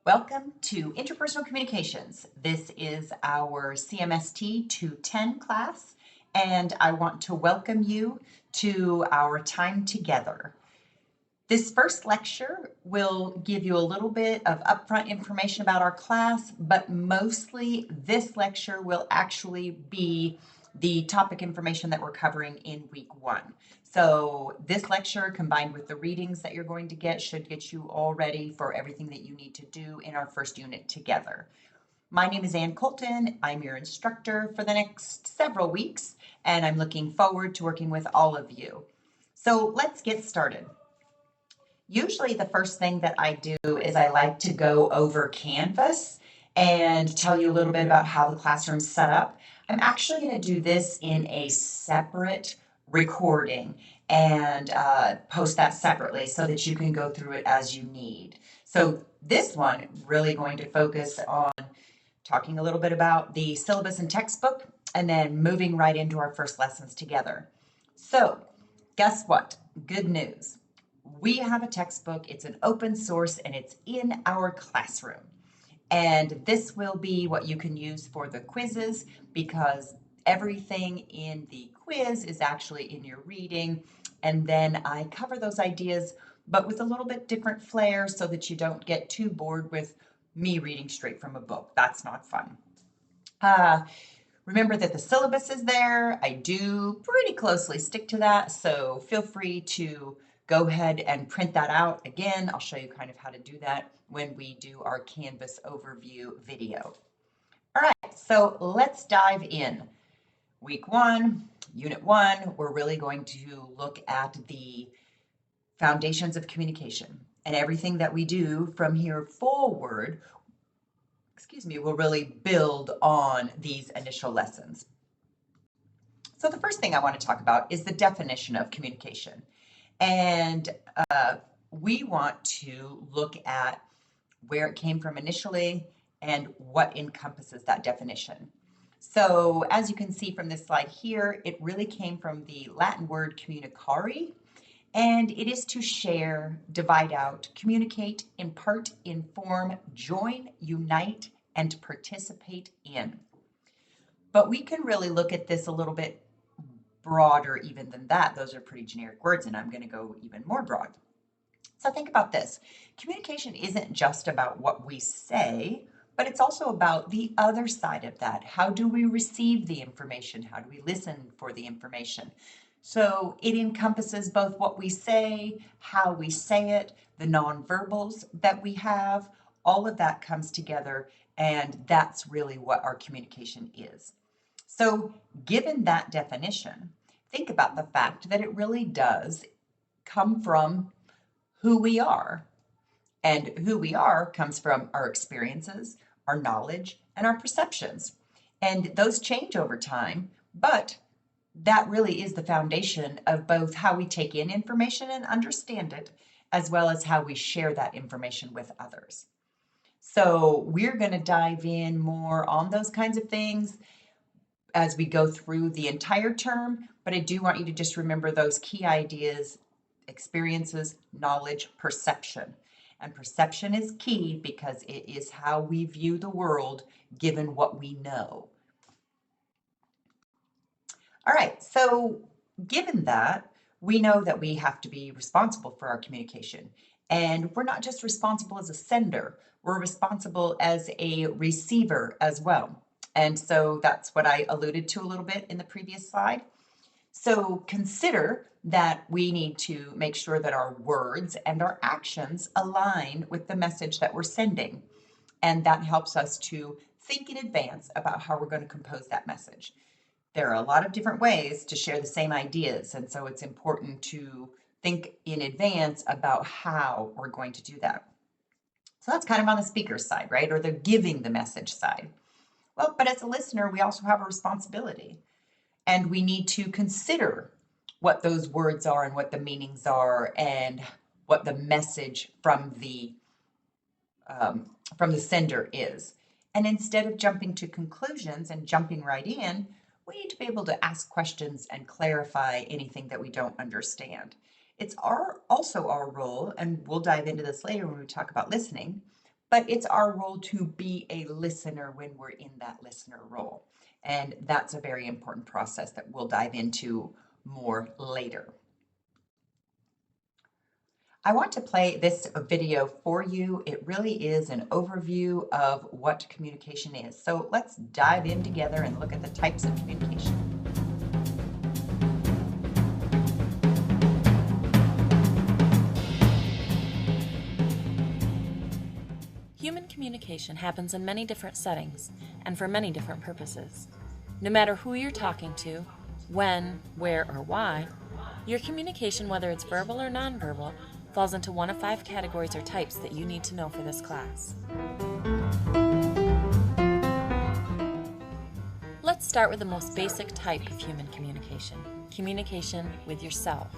Welcome to Interpersonal Communications. This is our CMST 210 class, and I want to welcome you to our time together. This first lecture will give you a little bit of upfront information about our class, but mostly this lecture will actually be the topic information that we're covering in week one. So this lecture combined with the readings that you're going to get should get you all ready for everything that you need to do in our first unit together. My name is Ann Colton. I'm your instructor for the next several weeks, and I'm looking forward to working with all of you. So let's get started. Usually the first thing that I do is I like to go over Canvas and tell you a little bit about how the classroom's set up. I'm actually going to do this in a separate recording and post that separately so that you can go through it as you need. So this one really going to focus on talking a little bit about the syllabus and textbook and then moving right into our first lessons together. So guess what? Good news. We have a textbook, it's an open source, and it's in our classroom. And this will be what you can use for the quizzes because everything in the quiz is actually in your reading. And then I cover those ideas, but with a little bit different flair so that you don't get too bored with me reading straight from a book. That's not fun. Remember that the syllabus is there. I do pretty closely stick to that, so feel free to go ahead and print that out. Again, I'll show you kind of how to do that when we do our Canvas overview video. All right, so let's dive in. Week one, unit one, we're really going to look at the foundations of communication, and everything that we do from here forward will really build on these initial lessons. So the first thing I want to talk about is the definition of communication. And we want to look at where it came from initially and what encompasses that definition. So as you can see from this slide here, it really came from the Latin word communicare, and it is to share, divide out, communicate, impart, inform, join, unite, and participate in. But we can really look at this a little bit broader even than that. Those are pretty generic words, and I'm going to go even more broad. So think about this. Communication isn't just about what we say, but it's also about the other side of that. How do we receive the information? How do we listen for the information? So it encompasses both what we say, how we say it, the nonverbals that we have. All of that comes together, and that's really what our communication is. So given that definition, think about the fact that it really does come from who we are. And who we are comes from our experiences, our knowledge, and our perceptions. And those change over time, but that really is the foundation of both how we take in information and understand it, as well as how we share that information with others. So we're going to dive in more on those kinds of things as we go through the entire term, but I do want you to just remember those key ideas: experiences, knowledge, perception. And perception is key because it is how we view the world given what we know. All right, so given that, we know that we have to be responsible for our communication. And we're not just responsible as a sender, we're responsible as a receiver as well. And so that's what I alluded to a little bit in the previous slide. So consider that we need to make sure that our words and our actions align with the message that we're sending. And that helps us to think in advance about how we're going to compose that message. There are a lot of different ways to share the same ideas, and so it's important to think in advance about how we're going to do that. So that's kind of on the speaker's side, right? Or the giving the message side. Well, but as a listener, we also have a responsibility, and we need to consider what those words are and what the meanings are and what the message from the sender is. And instead of jumping to conclusions and jumping right in, we need to be able to ask questions and clarify anything that we don't understand. It's also our role, and we'll dive into this later when we talk about listening, but it's our role to be a listener when we're in that listener role. And that's a very important process that we'll dive into more later. I want to play this video for you. It really is an overview of what communication is. So let's dive in together and look at the types of communication. Human communication happens in many different settings and for many different purposes. No matter who you're talking to, when, where, or why, your communication, whether it's verbal or nonverbal, falls into one of 5 categories or types that you need to know for this class. Let's start with the most basic type of human communication, communication with yourself.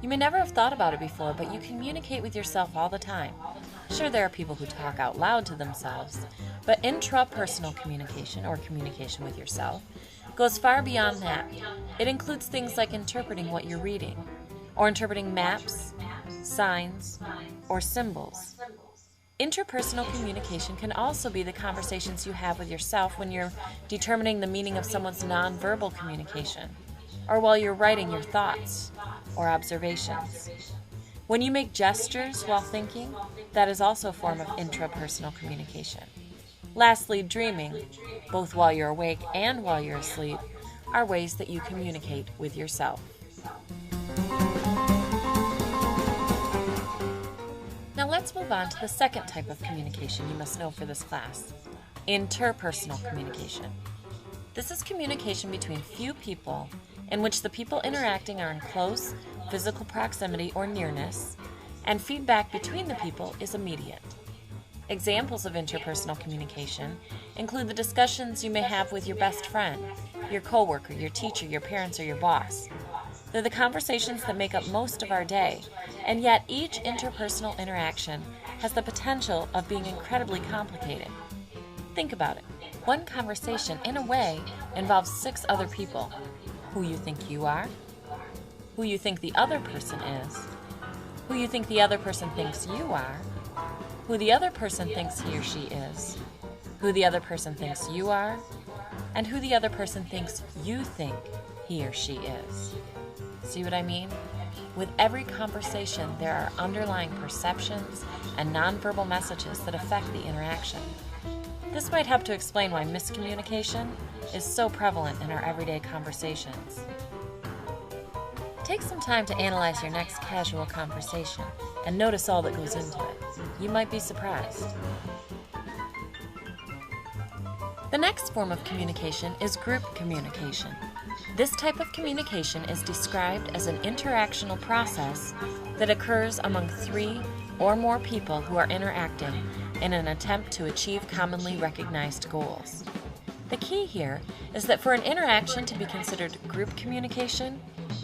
You may never have thought about it before, but you communicate with yourself all the time. Sure, there are people who talk out loud to themselves, but intrapersonal communication, or communication with yourself, goes far beyond that. It includes things like interpreting what you're reading, or interpreting maps, signs, or symbols. Interpersonal communication can also be the conversations you have with yourself when you're determining the meaning of someone's nonverbal communication, or while you're writing your thoughts or observations. When you make gestures while thinking, that is also a form of intrapersonal communication. Lastly, dreaming, both while you're awake and while you're asleep, are ways that you communicate with yourself. Now let's move on to the second type of communication you must know for this class, interpersonal communication. This is communication between few people in which the people interacting are in close physical proximity or nearness, and feedback between the people is immediate. Examples of interpersonal communication include the discussions you may have with your best friend, your coworker, your teacher, your parents, or your boss. They're the conversations that make up most of our day, and yet each interpersonal interaction has the potential of being incredibly complicated. Think about it. One conversation, in a way, involves 6 other people: who you think you are, who you think the other person is, who you think the other person thinks you are, who the other person thinks he or she is, who the other person thinks you are, and who the other person thinks you think he or she is. See what I mean? With every conversation, there are underlying perceptions and nonverbal messages that affect the interaction. This might help to explain why miscommunication is so prevalent in our everyday conversations. Take some time to analyze your next casual conversation and notice all that goes into it. You might be surprised. The next form of communication is group communication. This type of communication is described as an interactional process that occurs among 3 or more people who are interacting in an attempt to achieve commonly recognized goals. The key here is that for an interaction to be considered group communication,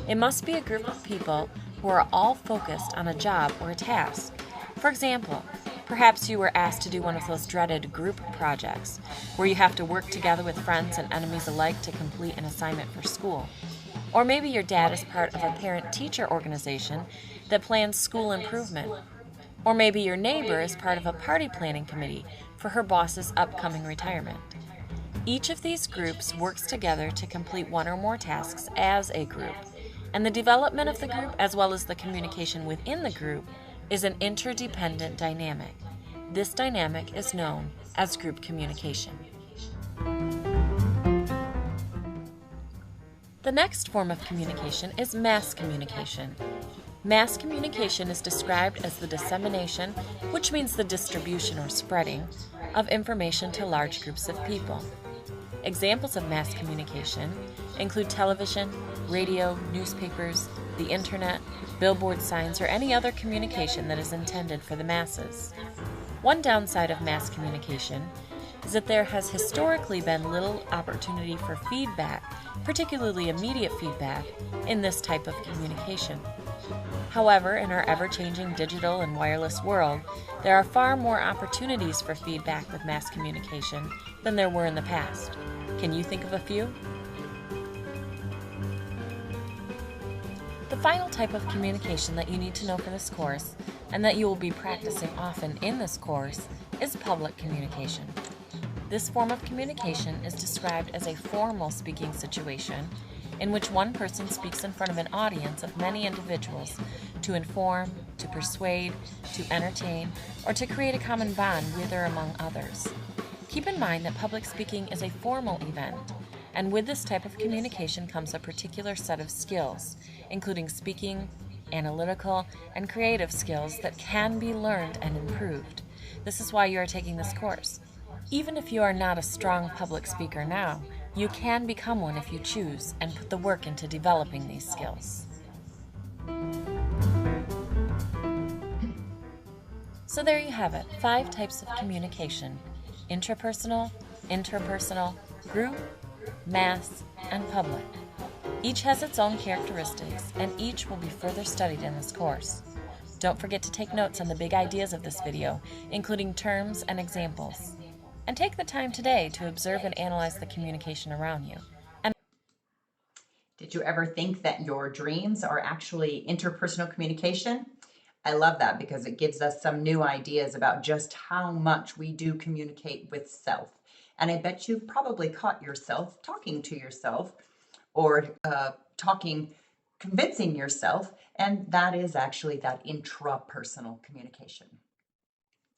it must be a group of people who are all focused on a job or a task. For example, perhaps you were asked to do one of those dreaded group projects, where you have to work together with friends and enemies alike to complete an assignment for school. Or maybe your dad is part of a parent-teacher organization that plans school improvement. Or maybe your neighbor is part of a party planning committee for her boss's upcoming retirement. Each of these groups works together to complete one or more tasks as a group, and the development of the group, as well as the communication within the group, is an interdependent dynamic. This dynamic is known as group communication. The next form of communication is mass communication. Mass communication is described as the dissemination, which means the distribution or spreading, of information to large groups of people. Examples of mass communication include television, radio, newspapers, the internet, billboard signs, or any other communication that is intended for the masses. One downside of mass communication is that there has historically been little opportunity for feedback, particularly immediate feedback, in this type of communication. However, in our ever-changing digital and wireless world, there are far more opportunities for feedback with mass communication than there were in the past. Can you think of a few? The final type of communication that you need to know for this course and that you will be practicing often in this course, is public communication. This form of communication is described as a formal speaking situation in which one person speaks in front of an audience of many individuals to inform, to persuade, to entertain, or to create a common bond with or among others. Keep in mind that public speaking is a formal event, and with this type of communication comes a particular set of skills, including speaking, analytical, and creative skills that can be learned and improved. This is why you are taking this course. Even if you are not a strong public speaker now, you can become one if you choose and put the work into developing these skills. So there you have it, 5 types of communication: intrapersonal, interpersonal, group, mass, and public. Each has its own characteristics, and each will be further studied in this course. Don't forget to take notes on the big ideas of this video, including terms and examples. And take the time today to observe and analyze the communication around you. Did you ever think that your dreams are actually interpersonal communication? I love that because it gives us some new ideas about just how much we do communicate with self. And I bet you've probably caught yourself talking to yourself or convincing yourself, and that is actually that intrapersonal communication.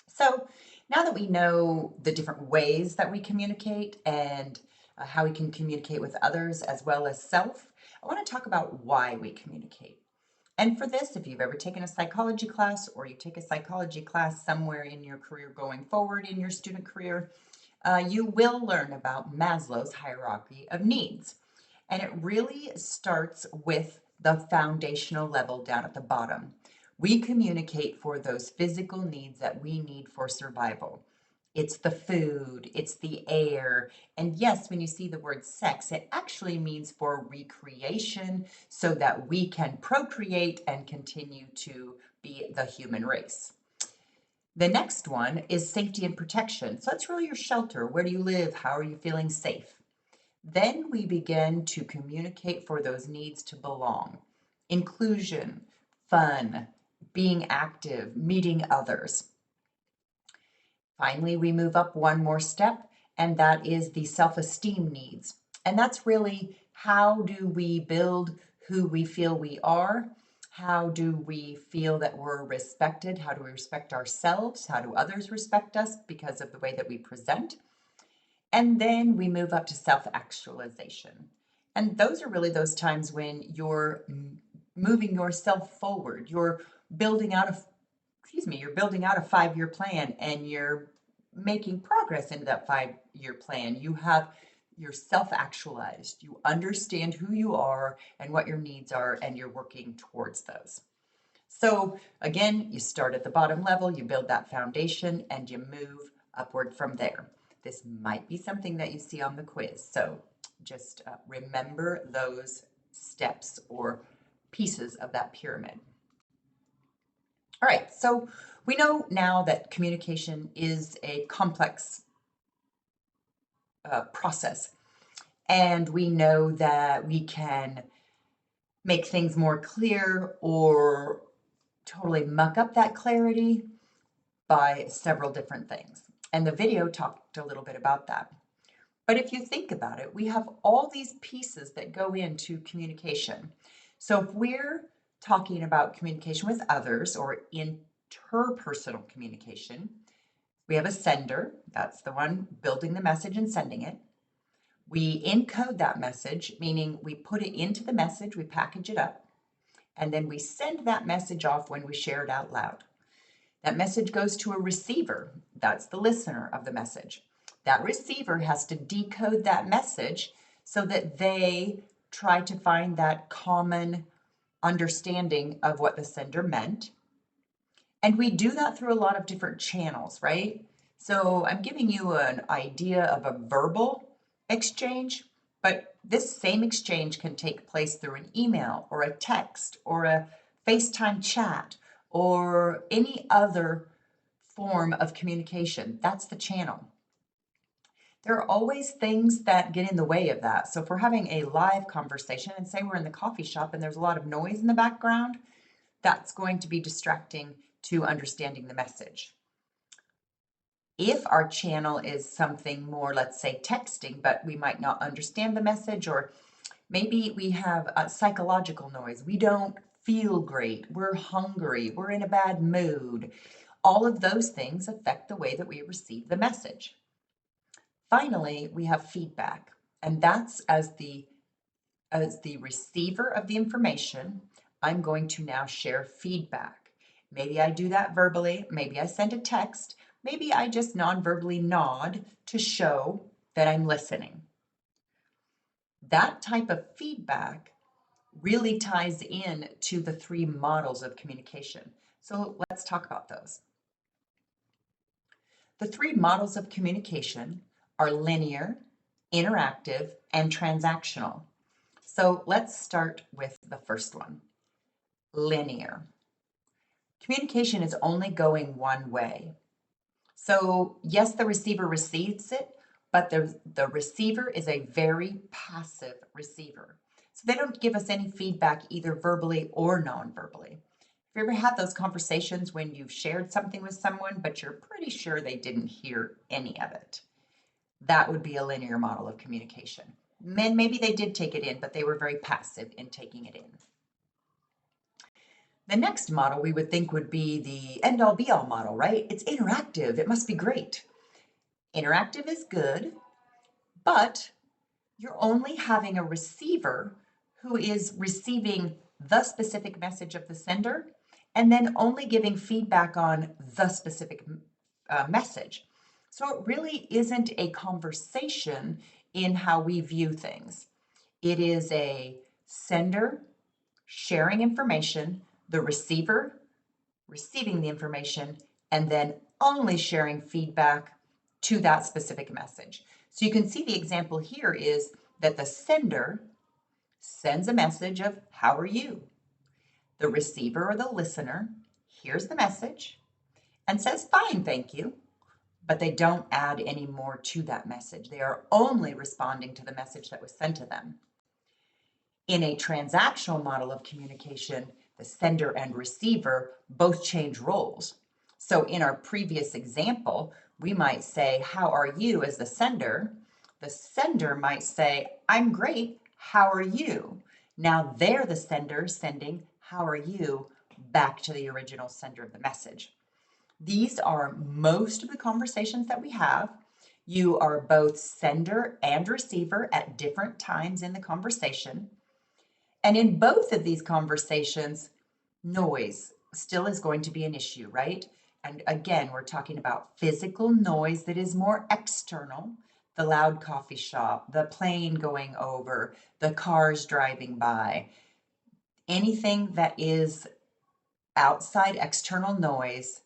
So now that we know the different ways that we communicate and how we can communicate with others as well as self, I want to talk about why we communicate. And for this, if you've ever taken a psychology class or you take a psychology class somewhere in your career going forward in your student career, you will learn about Maslow's hierarchy of needs. And it really starts with the foundational level down at the bottom. We communicate for those physical needs that we need for survival. It's the food, it's the air, and yes, when you see the word sex, it actually means for recreation so that we can procreate and continue to be the human race. The next one is safety and protection. So that's really your shelter. Where do you live? How are you feeling safe? Then we begin to communicate for those needs to belong. Inclusion, fun, being active, meeting others. Finally, we move up one more step, and that is the self-esteem needs. And that's really how do we build who we feel we are? How do we feel that we're respected? How do we respect ourselves? How do others respect us because of the way that we present? And then we move up to self-actualization. And those are really those times when you're moving yourself forward. You're building out a 5-year plan and you're making progress into that 5-year plan. You're self-actualized. You understand who you are and what your needs are, and you're working towards those. So again, you start at the bottom level, you build that foundation, and you move upward from there. This might be something that you see on the quiz. So just remember those steps or pieces of that pyramid. All right, so we know now that communication is a complex process, and we know that we can make things more clear or totally muck up that clarity by several different things. And the video talked a little bit about that. But if you think about it, we have all these pieces that go into communication. So if we're talking about communication with others or interpersonal communication, we have a sender. That's the one building the message and sending it. We encode that message, meaning we put it into the message, we package it up, and then we send that message off when we share it out loud. That message goes to a receiver. That's the listener of the message. That receiver has to decode that message so that they try to find that common understanding of what the sender meant. And we do that through a lot of different channels, right? So I'm giving you an idea of a verbal exchange, but this same exchange can take place through an email or a text or a FaceTime chat or any other form of communication. That's the channel. There are always things that get in the way of that. So if we're having a live conversation and say we're in the coffee shop and there's a lot of noise in the background, that's going to be distracting to understanding the message. If our channel is something more, let's say texting, but we might not understand the message, or maybe we have a psychological noise. We don't feel great. We're hungry. We're in a bad mood. All of those things affect the way that we receive the message. Finally, we have feedback, and that's as the receiver of the information, I'm going to now share feedback. Maybe I do that verbally, maybe I send a text, maybe I just non-verbally nod to show that I'm listening. That type of feedback really ties in to the three models of communication. So let's talk about those. The three models of communication are linear, interactive, and transactional. So let's start with the first one, linear. Communication is only going one way. So yes, the receiver receives it, but the receiver is a very passive receiver. So they don't give us any feedback either verbally or non-verbally. Have you ever had those conversations when you've shared something with someone, but you're pretty sure they didn't hear any of it? That would be a linear model of communication. And maybe they did take it in, but they were very passive in taking it in. The next model we would think would be the end-all be-all model, right? It's interactive. It must be great. Interactive is good, but you're only having a receiver who is receiving the specific message of the sender and then only giving feedback on the specific message. So it really isn't a conversation in how we view things. It is a sender sharing information, the receiver receiving the information, and then only sharing feedback to that specific message. So you can see the example here is that the sender sends a message of, how are you? The receiver or the listener hears the message and says, fine, thank you. But they don't add any more to that message. They are only responding to the message that was sent to them. In a transactional model of communication, the sender and receiver both change roles. So in our previous example, we might say, how are you as the sender? The sender might say, I'm great, how are you? Now they're the sender sending, how are you, back to the original sender of the message. These are most of the conversations that we have. You are both sender and receiver at different times in the conversation. And in both of these conversations, noise still is going to be an issue, right? And again, we're talking about physical noise that is more external, the loud coffee shop, the plane going over, the cars driving by, anything that is outside external noise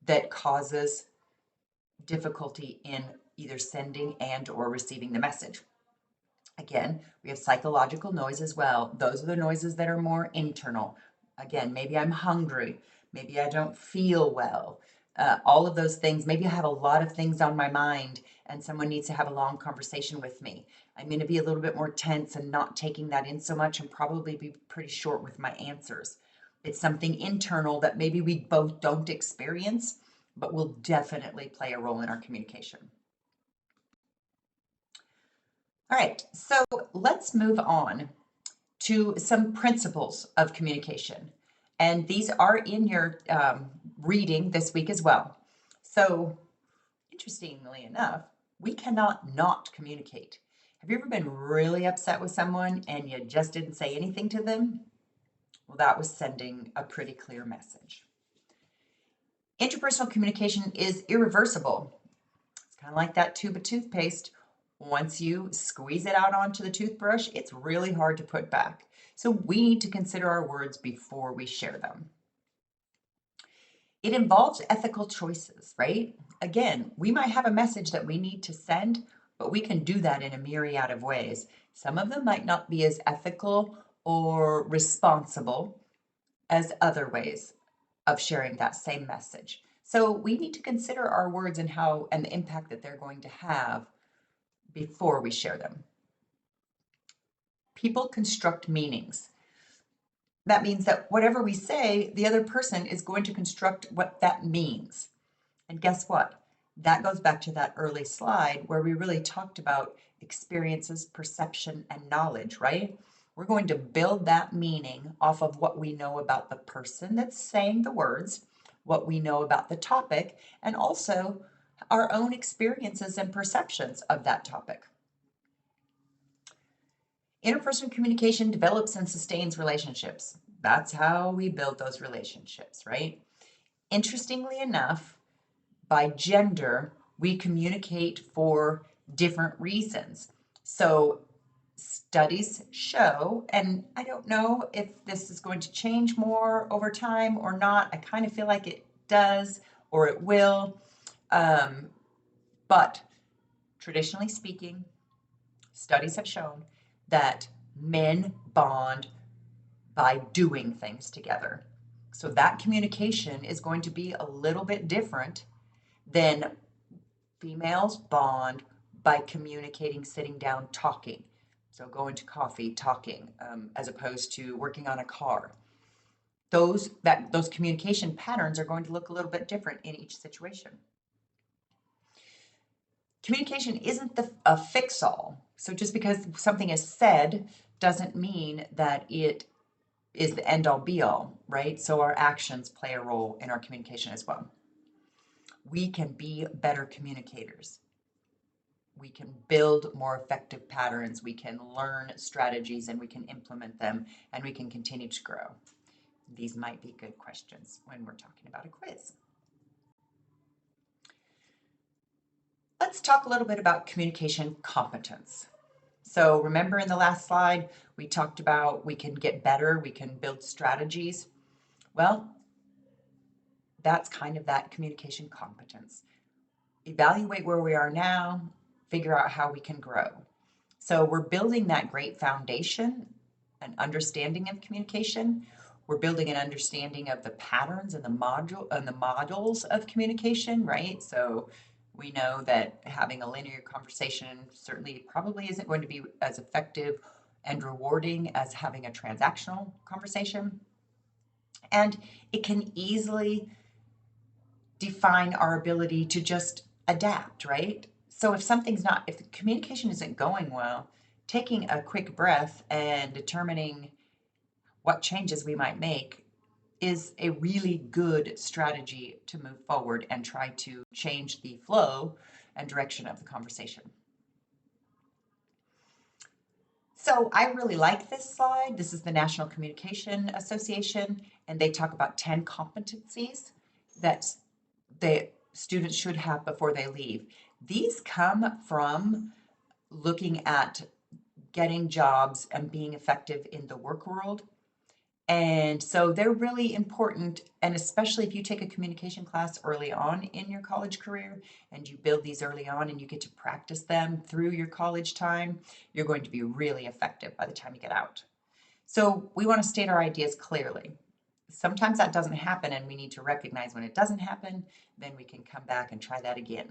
that causes difficulty in either sending and or receiving the message. Again, we have psychological noise as well. Those are the noises that are more internal. Again, maybe I'm hungry. Maybe I don't feel well. All of those things. Maybe I have a lot of things on my mind and someone needs to have a long conversation with me. I'm going to be a little bit more tense and not taking that in so much and probably be pretty short with my answers. It's something internal that maybe we both don't experience, but will definitely play a role in our communication. All right, so let's move on to some principles of communication. And these are in your reading this week as well. So interestingly enough, we cannot not communicate. Have you ever been really upset with someone and you just didn't say anything to them? Well, that was sending a pretty clear message. Interpersonal communication is irreversible. It's kind of like that tube of toothpaste. Once you squeeze it out onto the toothbrush, it's really hard to put back. So we need to consider our words before we share them. It involves ethical choices, right? Again, we might have a message that we need to send, but we can do that in a myriad of ways. Some of them might not be as ethical or responsible as other ways of sharing that same message. So we need to consider our words and how and the impact that they're going to have before we share them. People construct meanings. that means that whatever we say, the other person is going to construct what that means. And guess what? That goes back to that early slide where we really talked about experiences, perception, and knowledge, right? We're going to build that meaning off of what we know about the person that's saying the words, what we know about the topic, and also our own experiences and perceptions of that topic. Interpersonal communication develops and sustains relationships. That's how we build those relationships, right? Interestingly enough, by gender, we communicate for different reasons. So studies show, and I don't know if this is going to change more over time or not. I kind of feel like it does or it will. But traditionally speaking, studies have shown that men bond by doing things together. So that communication is going to be a little bit different than females bond by communicating, sitting down, talking. So going to coffee, talking, as opposed to working on a car. Those communication patterns are going to look a little bit different in each situation. Communication isn't a fix-all. So just because something is said doesn't mean that it is the end-all be-all, right? So our actions play a role in our communication as well. We can be better communicators. We can build more effective patterns, we can learn strategies, and we can implement them, and we can continue to grow. These might be good questions when we're talking about a quiz. Let's talk a little bit about communication competence. So remember in the last slide, we talked about we can get better, we can build strategies. Well, that's kind of that communication competence. Evaluate where we are now, figure out how we can grow. So we're building that great foundation, an understanding of communication. We're building an understanding of the patterns and the models of communication, right? So we know that having a linear conversation certainly probably isn't going to be as effective and rewarding as having a transactional conversation. And it can easily define our ability to just adapt, right? So if the communication isn't going well, taking a quick breath and determining what changes we might make is a really good strategy to move forward and try to change the flow and direction of the conversation. So I really like this slide. This is the National Communication Association, and they talk about 10 competencies that the students should have before they leave. These come from looking at getting jobs and being effective in the work world. And so they're really important, and especially if you take a communication class early on in your college career and you build these early on and you get to practice them through your college time, you're going to be really effective by the time you get out. So we want to state our ideas clearly. Sometimes that doesn't happen and we need to recognize when it doesn't happen, then we can come back and try that again.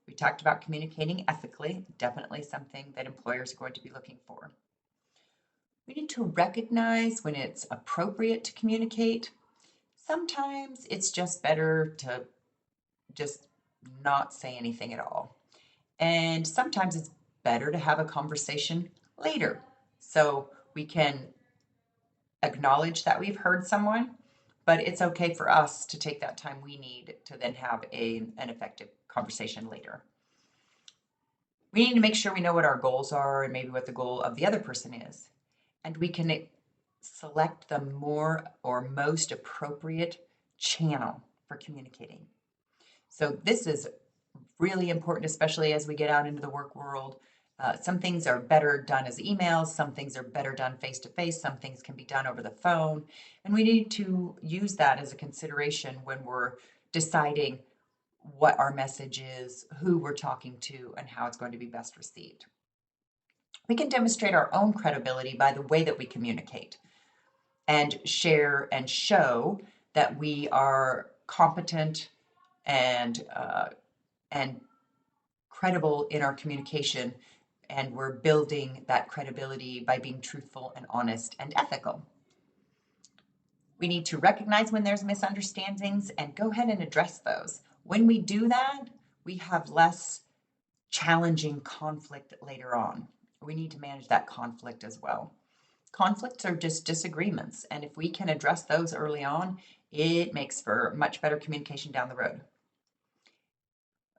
We talked about communicating ethically, definitely something that employers are going to be looking for. We need to recognize when it's appropriate to communicate. Sometimes it's just better to just not say anything at all. And sometimes it's better to have a conversation later so we can acknowledge that we've heard someone, but it's okay for us to take that time we need to then have an effective conversation later. We need to make sure we know what our goals are and maybe what the goal of the other person is. And we can select the more or most appropriate channel for communicating. So this is really important, especially as we get out into the work world. Some things are better done as emails, some things are better done face-to-face, some things can be done over the phone, and we need to use that as a consideration when we're deciding what our message is, who we're talking to, and how it's going to be best received. We can demonstrate our own credibility by the way that we communicate and share and show that we are competent and credible in our communication, and we're building that credibility by being truthful and honest and ethical. We need to recognize when there's misunderstandings and go ahead and address those. When we do that, we have less challenging conflict later on. We need to manage that conflict as well. Conflicts are just disagreements, and if we can address those early on, it makes for much better communication down the road.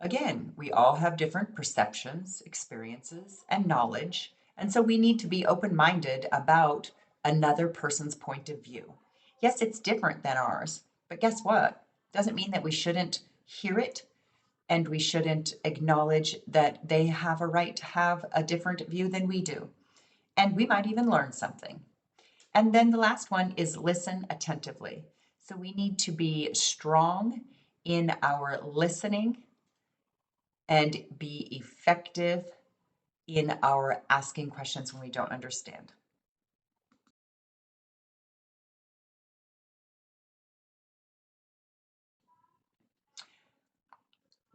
Again, we all have different perceptions, experiences, and knowledge, and so we need to be open minded about another person's point of view. Yes, it's different than ours, but guess what? Doesn't mean that we shouldn't hear it and we shouldn't acknowledge that they have a right to have a different view than we do. And we might even learn something. And then the last one is listen attentively. So we need to be strong in our listening and be effective in our asking questions when we don't understand.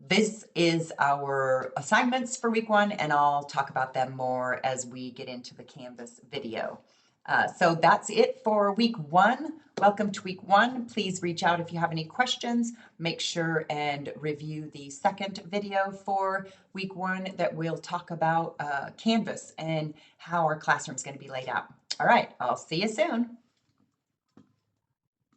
This is our assignments for week 1, and I'll talk about them more as we get into the Canvas video. So that's it for week 1. Welcome to week 1. Please reach out if you have any questions. Make sure and review the second video for week 1 that we'll talk about Canvas and how our classroom is going to be laid out. All right, I'll see you soon.